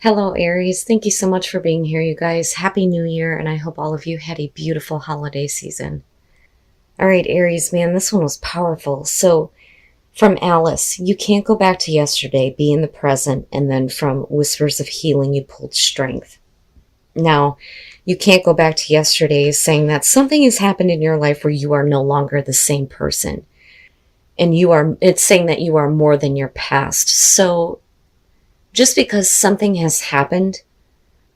Hello, Aries. Thank you so much for being here, you guys. Happy New Year, and I hope all of you had a beautiful holiday season. All right, Aries, man, this one was powerful. So, from Alice, you can't go back to yesterday, be in the present, and then from Whispers of Healing, you pulled strength. Now, you can't go back to yesterday saying that something has happened in your life where you are no longer the same person. And it's saying that you are more than your past. So, just because something has happened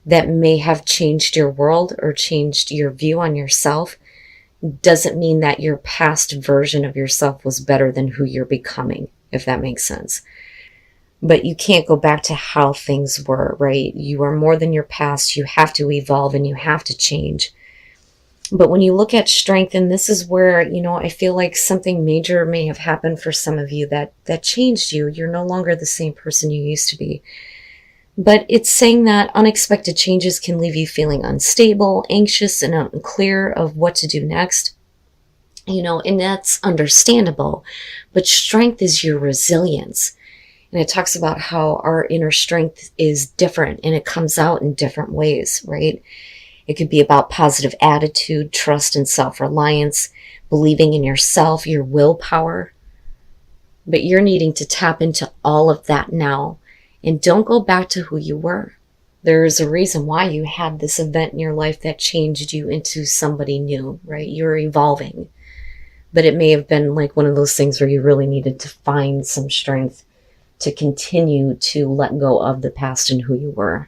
that may have changed your world or changed your view on yourself doesn't mean that your past version of yourself was better than who you're becoming, if that makes sense. But you can't go back to how things were, right? You are more than your past. You have to evolve and you have to change. But when you look at strength, and this is where, I feel like something major may have happened for some of you that changed you. You're no longer the same person you used to be. But it's saying that unexpected changes can leave you feeling unstable, anxious, and unclear of what to do next. And that's understandable. But strength is your resilience. And it talks about how our inner strength is different and it comes out in different ways, right? It could be about positive attitude, trust, and self-reliance, believing in yourself, your willpower. But you're needing to tap into all of that now. And don't go back to who you were. There's a reason why you had this event in your life that changed you into somebody new, right? You're evolving. But it may have been like one of those things where you really needed to find some strength to continue to let go of the past and who you were.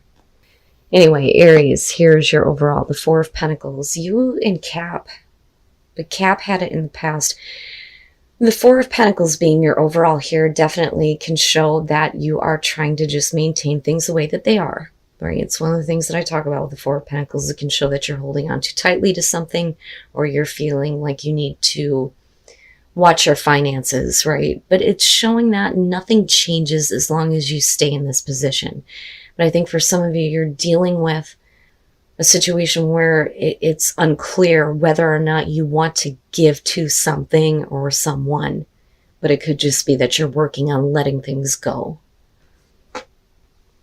Anyway, Aries, here's your overall. The Four of Pentacles. You and Cap. But Cap had it in the past. The Four of Pentacles being your overall here definitely can show that you are trying to just maintain things the way that they are, right? It's one of the things that I talk about with the Four of Pentacles. It can show that you're holding on too tightly to something or you're feeling like you need to watch your finances, right? But it's showing that nothing changes as long as you stay in this position. But I think for some of you, you're dealing with a situation where it's unclear whether or not you want to give to something or someone, but it could just be that you're working on letting things go.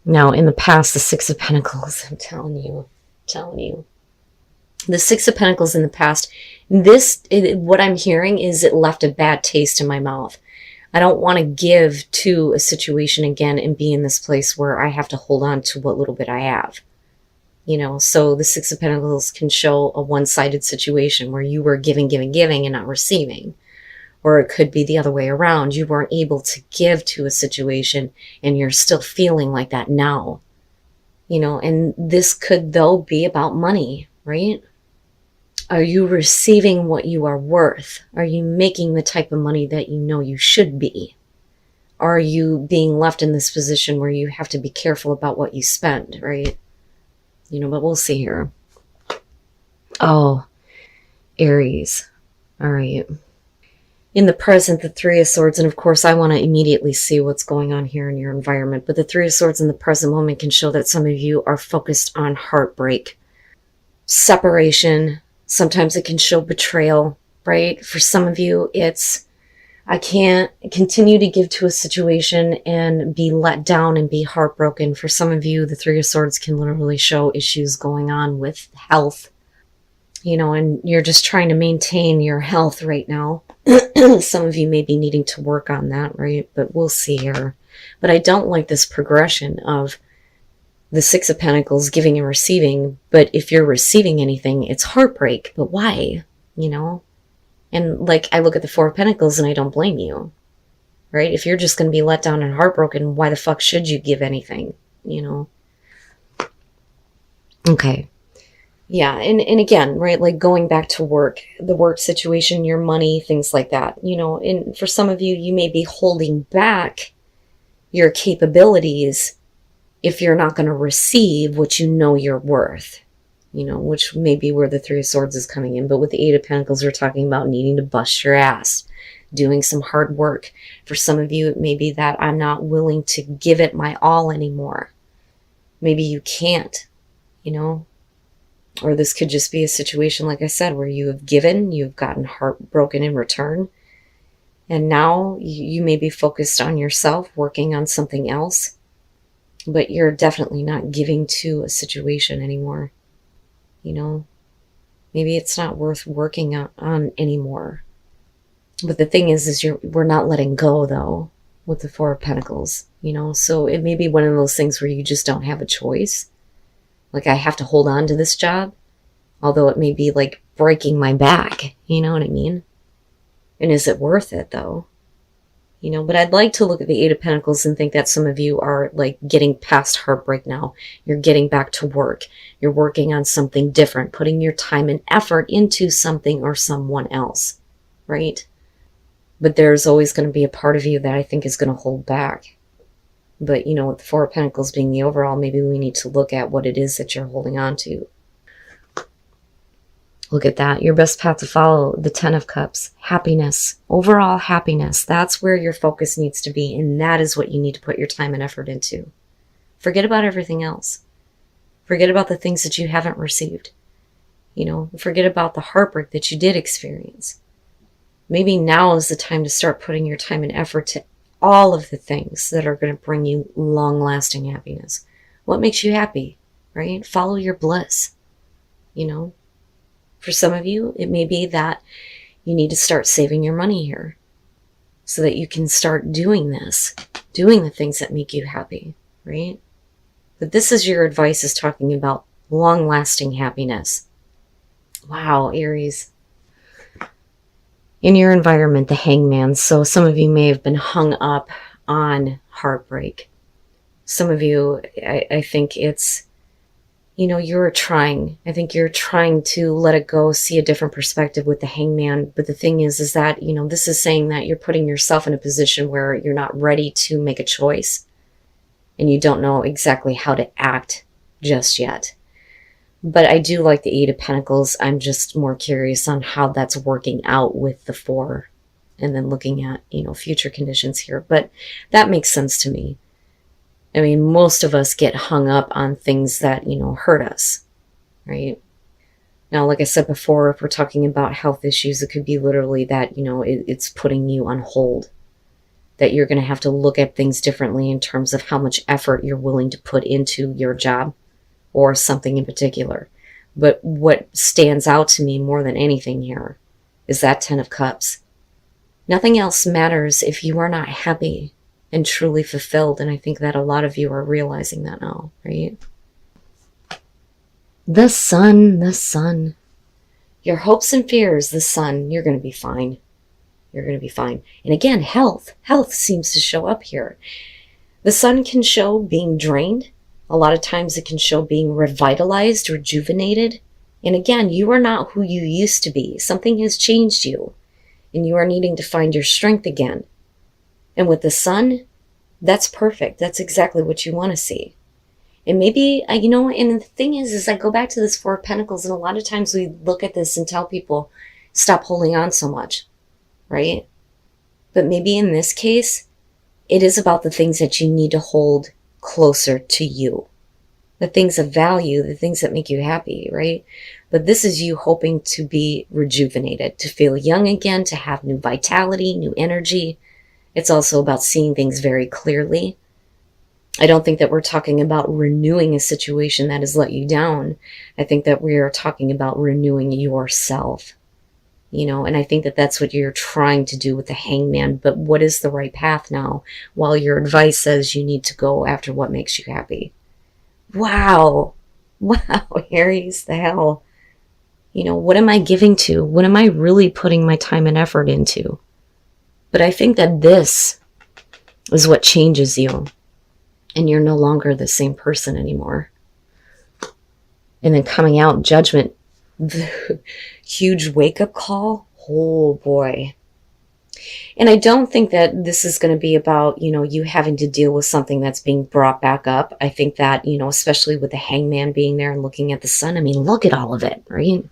Now, in the past, the Six of Pentacles, I'm telling you, the Six of Pentacles in the past, what I'm hearing is it left a bad taste in my mouth. I don't want to give to a situation again and be in this place where I have to hold on to what little bit I have. So the Six of Pentacles can show a one-sided situation where you were giving and not receiving. Or it could be the other way around. You weren't able to give to a situation and you're still feeling like that now. And this could, though, be about money, right? Are you receiving what you are worth? Are you making the type of money that you know you should be? Are you being left in this position where you have to be careful about what you spend, right? But we'll see here. Oh, Aries. All right. In the present, the Three of Swords, and of course I want to immediately see what's going on here in your environment, but the Three of Swords in the present moment can show that some of you are focused on heartbreak, separation. Sometimes it can show betrayal, right? For some of you, it's I can't continue to give to a situation and be let down and be heartbroken. For some of you, the Three of Swords can literally show issues going on with health, and you're just trying to maintain your health right now. Some of you may be needing to work on that, right? But we'll see here. But I don't like this progression of the Six of Pentacles giving and receiving. But if you're receiving anything, it's heartbreak. But why? And like, I look at the Four of Pentacles and I don't blame you, right? If you're just going to be let down and heartbroken, why the fuck should you give anything, Okay. Yeah. And again, right? Like going back to work, the work situation, your money, things like that, and for some of you, you may be holding back your capabilities if you're not going to receive what you know you're worth. Which may be where the Three of Swords is coming in. But with the Eight of Pentacles, we're talking about needing to bust your ass, doing some hard work. For some of you, it may be that I'm not willing to give it my all anymore. Maybe you can't, Or this could just be a situation, like I said, where you have given, you've gotten heartbroken in return. And now you may be focused on yourself, working on something else. but you're definitely not giving to a situation anymore. You know, maybe it's not worth working on anymore. But the thing is we're not letting go though with the Four of Pentacles, so it may be one of those things where you just don't have a choice. Like, I have to hold on to this job, although it may be like breaking my back, you know what I mean? And is it worth it though? But I'd like to look at the Eight of Pentacles and think that some of you are like getting past heartbreak now. You're getting back to work. You're working on something different, putting your time and effort into something or someone else, right? But there's always going to be a part of you that I think is going to hold back. But, with the Four of Pentacles being the overall, maybe we need to look at what it is that you're holding on to. Look at that. Your best path to follow, the Ten of Cups. Happiness. Overall happiness. That's where your focus needs to be. And that is what you need to put your time and effort into. Forget about everything else. Forget about the things that you haven't received. Forget about the heartbreak that you did experience. Maybe now is the time to start putting your time and effort to all of the things that are going to bring you long-lasting happiness. What makes you happy, right? Follow your bliss. For some of you, it may be that you need to start saving your money here so that you can start doing this, doing the things that make you happy, right? But this is your advice, is talking about long-lasting happiness. Wow, Aries. In your environment, the Hangman. So some of you may have been hung up on heartbreak. Some of you, I think it's, you're trying. I think you're trying to let it go, see a different perspective with the Hangman. But the thing is that, this is saying that you're putting yourself in a position where you're not ready to make a choice. And you don't know exactly how to act just yet. But I do like the Eight of Pentacles. I'm just more curious on how that's working out with the Four. And then looking at, future conditions here. But that makes sense to me. I mean, most of us get hung up on things that, hurt us, right? Now, like I said before, if we're talking about health issues, it could be literally that, it's putting you on hold. That you're going to have to look at things differently in terms of how much effort you're willing to put into your job or something in particular. But what stands out to me more than anything here is that Ten of Cups. Nothing else matters if you are not happy and truly fulfilled. And I think that a lot of you are realizing that now, right? The Sun, the Sun. Your hopes and fears, the Sun. You're going to be fine. You're going to be fine. And again, health. Health seems to show up here. The Sun can show being drained. A lot of times it can show being revitalized, rejuvenated. And again, you are not who you used to be. Something has changed you. And you are needing to find your strength again. And with the Sun, that's perfect. That's exactly what you want to see. And maybe, and the thing is I go back to this Four of Pentacles, and a lot of times we look at this and tell people, stop holding on so much, right? But maybe in this case, it is about the things that you need to hold closer to you. The things of value, the things that make you happy, right? But this is you hoping to be rejuvenated, to feel young again, to have new vitality, new energy. It's also about seeing things very clearly. I don't think that we're talking about renewing a situation that has let you down. I think that we are talking about renewing yourself. And I think that that's what you're trying to do with the Hangman. But what is the right path now? While your advice says you need to go after what makes you happy. Wow. Wow, Aries, the hell. What am I giving to? What am I really putting my time and effort into? But I think that this is what changes you. And you're no longer the same person anymore. And then coming out, Judgment. The huge wake-up call. Oh boy. And I don't think that this is going to be about, you having to deal with something that's being brought back up. I think that, especially with the Hangman being there and looking at the Sun, I mean, look at all of it, right?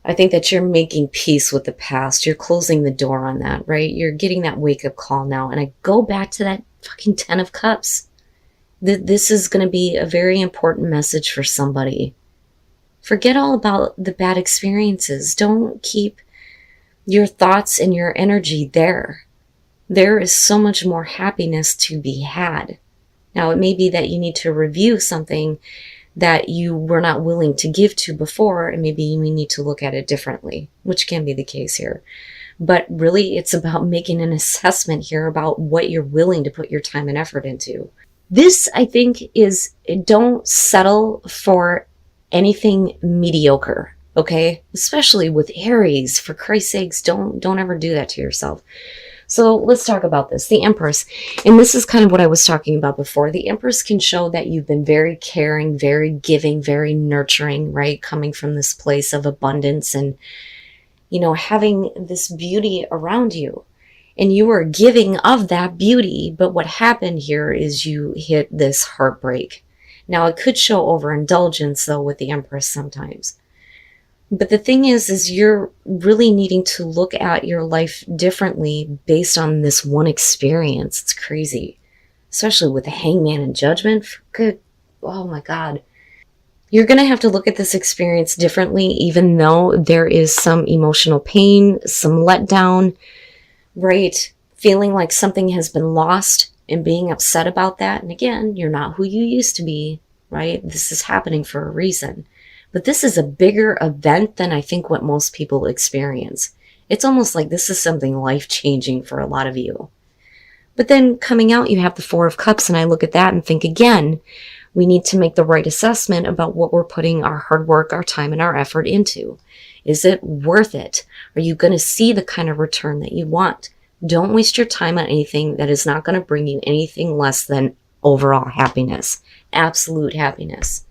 I think that you're making peace with the past. You're closing the door on that, right? You're getting that wake-up call now. And I go back to that fucking Ten of Cups. This is going to be a very important message for somebody. Forget all about the bad experiences. Don't keep your thoughts and your energy there. There is so much more happiness to be had. Now, it may be that you need to review something that you were not willing to give to before, and maybe you need to look at it differently, which can be the case here. But really, it's about making an assessment here about what you're willing to put your time and effort into. This, I think, is don't settle for anything mediocre, okay? Especially with Aries, for Christ's sakes, don't ever do that to yourself. So let's talk about this. The Empress. And this is kind of what I was talking about before. The Empress can show that you've been very caring, very giving, very nurturing, right? Coming from this place of abundance and, you know, having this beauty around you. And you were giving of that beauty. But what happened here is you hit this heartbreak. Now, it could show overindulgence, though, with the Empress sometimes. But the thing is you're really needing to look at your life differently based on this one experience. It's crazy. Especially with the Hangman and Judgment. Good, oh my God. You're going to have to look at this experience differently, even though there is some emotional pain, some letdown, right? Feeling like something has been lost and being upset about that. And again, you're not who you used to be, right? This is happening for a reason. But this is a bigger event than I think what most people experience. It's almost like this is something life-changing for a lot of you. But then coming out, you have the Four of Cups, and I look at that and think, again, we need to make the right assessment about what we're putting our hard work, our time, and our effort into. Is it worth it? Are you going to see the kind of return that you want? Don't waste your time on anything that is not going to bring you anything less than overall happiness, absolute happiness.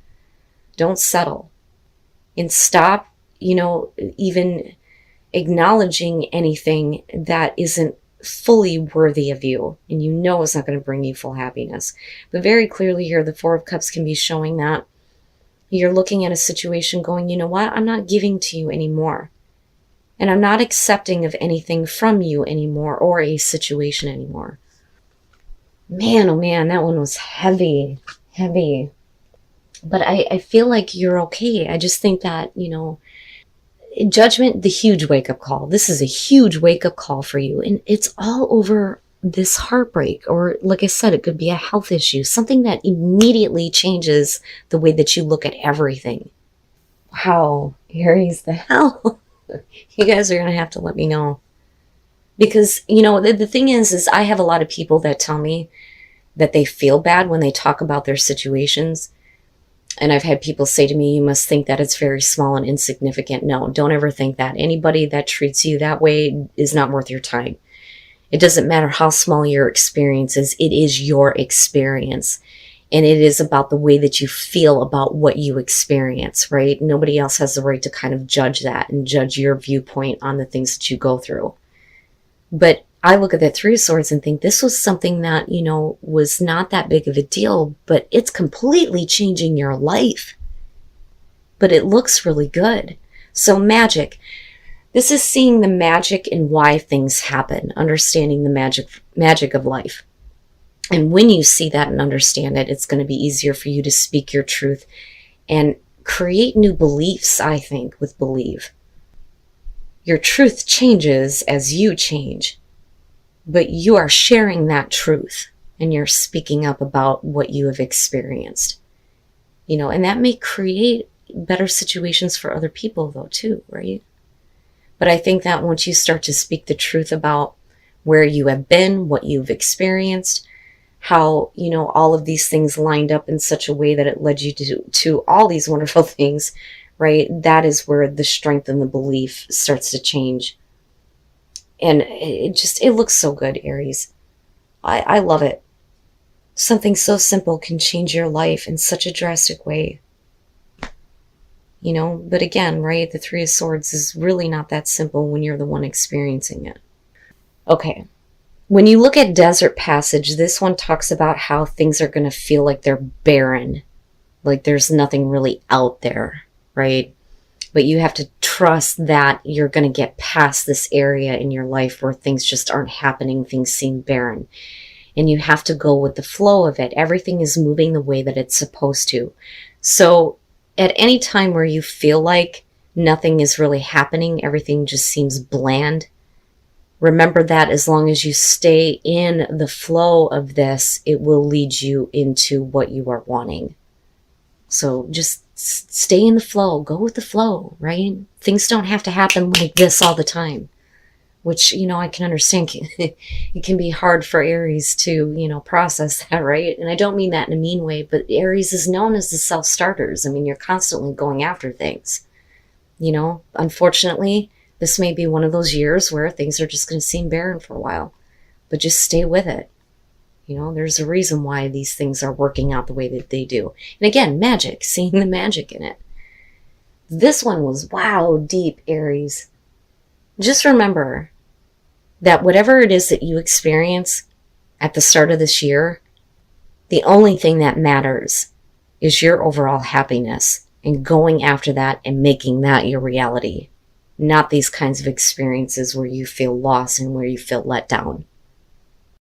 Don't settle. And stop, even acknowledging anything that isn't fully worthy of you. And it's not going to bring you full happiness. But very clearly here, the Four of Cups can be showing that you're looking at a situation going, you know what? I'm not giving to you anymore. And I'm not accepting of anything from you anymore or a situation anymore. Man, oh man, that one was heavy, heavy. But I feel like you're okay. I just think that, Judgment, the huge wake-up call. This is a huge wake-up call for you. And it's all over this heartbreak. Or like I said, it could be a health issue. Something that immediately changes the way that you look at everything. Wow, Aries, the hell? You guys are going to have to let me know. Because, the thing is I have a lot of people that tell me that they feel bad when they talk about their situations. And I've had people say to me, you must think that it's very small and insignificant. No, don't ever think that. Anybody that treats you that way is not worth your time. It doesn't matter how small your experience is. It is your experience. And it is about the way that you feel about what you experience, right? Nobody else has the right to kind of judge that and judge your viewpoint on the things that you go through. But I look at the Three of Swords and think this was something that, was not that big of a deal, but it's completely changing your life. But it looks really good. So magic. This is seeing the magic in why things happen, understanding the magic of life. And when you see that and understand it, it's going to be easier for you to speak your truth and create new beliefs, I think, with believe. Your truth changes as you change. But you are sharing that truth and you're speaking up about what you have experienced, and that may create better situations for other people though too, right? But I think that once you start to speak the truth about where you have been, what you've experienced, how, all of these things lined up in such a way that it led you to all these wonderful things, right? That is where the strength and the belief starts to change. And it looks so good, Aries. I love it. Something so simple can change your life in such a drastic way. But again, right, the Three of Swords is really not that simple when you're the one experiencing it. Okay. When you look at Desert Passage, this one talks about how things are going to feel like they're barren. Like there's nothing really out there, right? But you have to trust that you're going to get past this area in your life where things just aren't happening. Things seem barren. And you have to go with the flow of it. Everything is moving the way that it's supposed to. So at any time where you feel like nothing is really happening, everything just seems bland, Remember that as long as you stay in the flow of this, it will lead you into what you are wanting. So just stay in the flow, go with the flow, right? Things don't have to happen like this all the time, which, I can understand. It can be hard for Aries to, process that, right? And I don't mean that in a mean way, but Aries is known as the self-starters. I mean, you're constantly going after things. Unfortunately, this may be one of those years where things are just going to seem barren for a while, but just stay with it. There's a reason why these things are working out the way that they do. And again, magic, seeing the magic in it. This one was, wow, deep, Aries. Just remember that whatever it is that you experience at the start of this year, the only thing that matters is your overall happiness and going after that and making that your reality, not these kinds of experiences where you feel lost and where you feel let down.